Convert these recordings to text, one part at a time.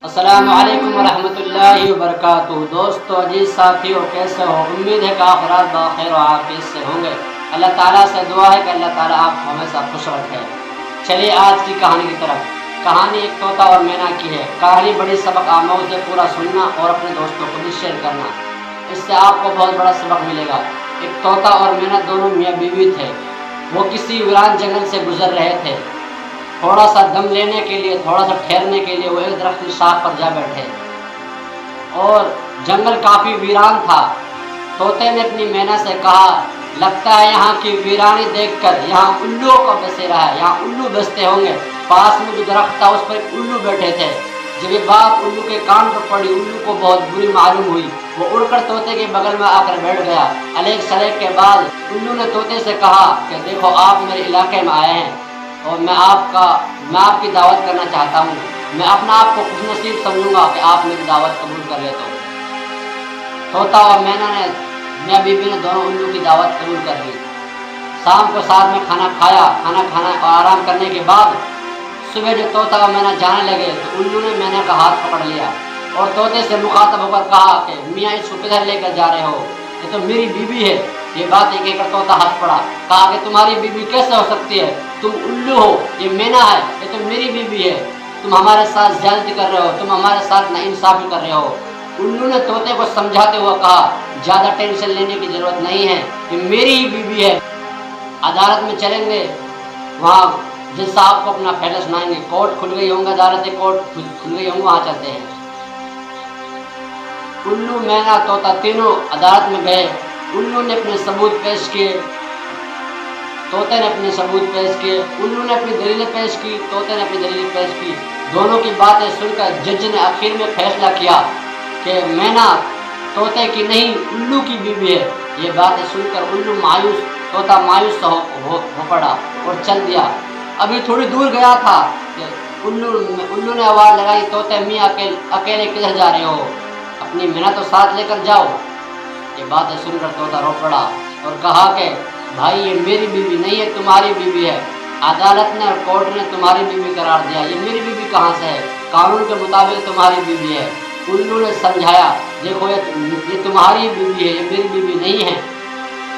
अस्सलाम वालेकुम रहमतुल्लाहि व बरकातुहू। दोस्तों, अजीज साथियों, कैसे हो? उम्मीद है कि आप रात बखैर व आफियत से होंगे। अल्लाह ताला से दुआ है कि अल्लाह ताला आपको हमेशा खुश रखे। चलिए आज की कहानी की तरफ। कहानी एक तोता और मैना की है। कहानी बड़ी सबक आमोज़ है, पूरा सुनना और अपने दोस्तों को भी शेयर करना, इससे आपको बहुत बड़ा सबक मिलेगा। एक तोता और मैना दोनों मियाँ बीवी थे। वो किसी वीरान जंगल से गुजर रहे थे। थोड़ा सा दम लेने के लिए, थोड़ा सा ठहरने के लिए वो एक दरख्त की शाख पर जा बैठे और जंगल काफ़ी वीरान था। तोते ने अपनी मैना से कहा, लगता है यहाँ की वीरानी देखकर यहाँ उल्लुओं का बसेरा है, यहाँ उल्लू बसते होंगे। पास में जो दरख्त था उस पर एक उल्लू बैठे थे। जब ये बात उल्लू के कान पर पड़ी, उल्लू को बहुत बुरी मालूम हुई। वो उड़कर तोते के बगल में आकर बैठ गया। अलेक सलेक के बाद उल्लू ने तोते से कहा कि देखो, आप मेरे इलाके में आए हैं और मैं आपकी दावत करना चाहता हूँ। मैं अपना आप को खुशनसीब समझूंगा कि आप मेरी दावत कबूल कर ले। तो तोता और मैना ने, मियाँ बीबी ने दोनों उल्लू की दावत कबूल कर ली। शाम को साथ में खाना खाया। खाना खाना और आराम करने के बाद सुबह जब तोता और मैना जाने लगे तो उल्लू ने मैना का हाथ पकड़ लिया और तोते से मुखातब होकर कहा कि मियाँ, इसको किधर लेकर जा रहे हो? ये तो मेरी बीबी है। ये बात एक कर तोता हंस पड़ा। कहा कि तुम्हारी बीबी कैसे हो सकती है? तुम उल्लू हो, ये मैना है, ये तो मेरी बीबी है। तुम हमारे साथ ज्यादती कर रहे हो, तुम हमारे साथ नाइंसाफी कर रहे हो। उल्लू ने तोते को समझाते हुए कहा, ज़्यादा टेंशन लेने की जरूरत नहीं है, ये मेरी ही बीबी है। अदालत में चलेंगे, वहाँ जज साहब को अपना फैसला सुनाएंगे। कोर्ट खुल गई होंगे, अदालतें कोर्ट खुल गई होंगी, वहाँ चलते हैं। उल्लू, मैना, तोता तीनों अदालत में गए। उल्लू ने अपने सबूत पेश किए, तोते ने अपने सबूत पेश किए। उल्लू ने अपनी दलीलें पेश की, तोते ने अपनी दलीलें पेश की। दोनों की बातें सुनकर जज ने आखिर में फैसला किया कि मैना तोते की नहीं, उल्लू की बीवी है। ये बातें सुनकर उल्लू मायूस, तोता मायूस हो पड़ा और चल दिया। अभी थोड़ी दूर गया था कि उल्लू ने आवाज़ लगाई, तोते मियाँ अकेले किधर जा रहे हो? अपनी मैना तो साथ लेकर जाओ। ये बातें सुनकर तोता रो पड़ा और कहा कि भाई, ये मेरी बीवी नहीं है, तुम्हारी बीवी है। अदालत ने और कोर्ट ने तुम्हारी बीवी करार दिया, ये मेरी बीवी कहाँ से है? कानून के मुताबिक तुम्हारी बीवी है। उल्लू ने समझाया, देखो ये तुम्हारी बीवी है, ये मेरी बीवी नहीं है।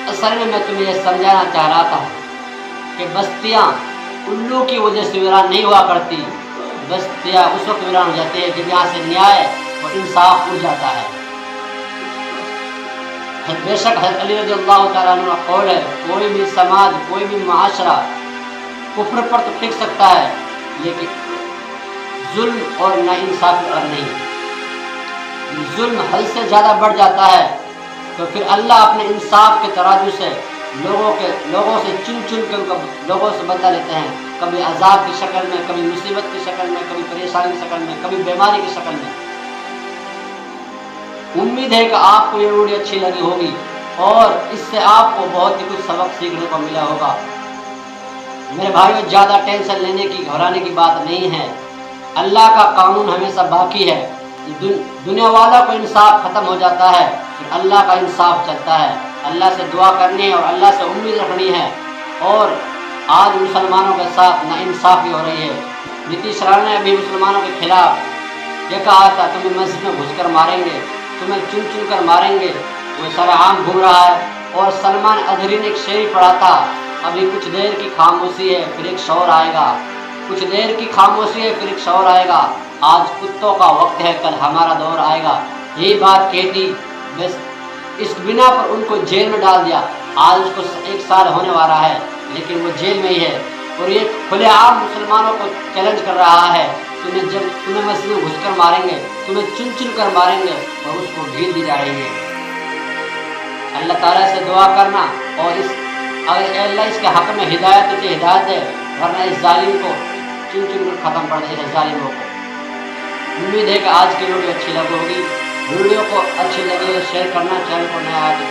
असल में मैं तुम्हें यह समझाना चाह रहा था कि बस्तियाँ उल्लू की वजह से वीरान नहीं हुआ करती। बस्तियाँ उस वक्त वीरान हो जाती है जब यहाँ से न्याय और इंसाफ उड़ जाता है। बेशक हज़रत अली रज़ियल्लाहु तआला अन्हु का कौल है, कोई भी समाज, कोई भी माशरा कुफ्र पर तो टिक सकता है, लेकिन जुल्म और नाइंसाफी पर नहीं। जुल्म हद से ज़्यादा बढ़ जाता है तो फिर अल्लाह अपने इंसाफ के तराजू से लोगों से चुन के लोगों से बदला लेते हैं। कभी अजाब की शक्ल में, कभी मुसीबत की शक्ल में, कभी परेशानी की शक्ल में, कभी बीमारी की शक्ल में। उम्मीद है कि आपको ये वीडियो अच्छी लगी होगी और इससे आपको बहुत ही कुछ सबक सीखने को मिला होगा। मेरे भाइयों, ज़्यादा टेंशन लेने की, घबराने की बात नहीं है। अल्लाह का कानून हमेशा बाकी है। दुनिया वालों को इंसाफ ख़त्म हो जाता है, फिर अल्लाह का इंसाफ चलता है। अल्लाह से दुआ करनी है और अल्लाह से उम्मीद रखनी है। और आज मुसलमानों के साथ नाइंसाफ़ी हो रही है। नीतीश कुमार ने अभी मुसलमानों के खिलाफ ये कहा था, तुम्हें मस्जिद में घुसकर मारेंगे, तुम्हें चुन कर मारेंगे। वो सरेआम घूम रहा है। और सलमान अजहरी ने एक शेर पढ़ा था, अभी कुछ देर की खामोशी है फिर एक शोर आएगा। कुछ देर की खामोशी है फिर एक शोर आएगा। आज कुत्तों का वक्त है, कल हमारा दौर आएगा। यही बात कहती, बस इस बिना पर उनको जेल में डाल दिया। आज उसको 1 साल होने वाला है, लेकिन वो जेल में ही है। और ये खुलेआम मुसलमानों को चैलेंज कर रहा है, तुम्हें मस्जिद में घुसकर मारेंगे, तुम्हें चुन कर मारेंगे, और उसको ढील दी जा रही है। अल्लाह ताला से दुआ करना और अगर अल्लाह इसके हक़ में हिदायत तुझे हिदायत दे, वरना इस जालिम को चुन कर ख़त्म कर दे, इस जालिमों को। उम्मीद है कि आज की वीडियो अच्छी लगी होगी। वीडियो को अच्छी लगी तो शेयर करना, चैनल को नया आए तो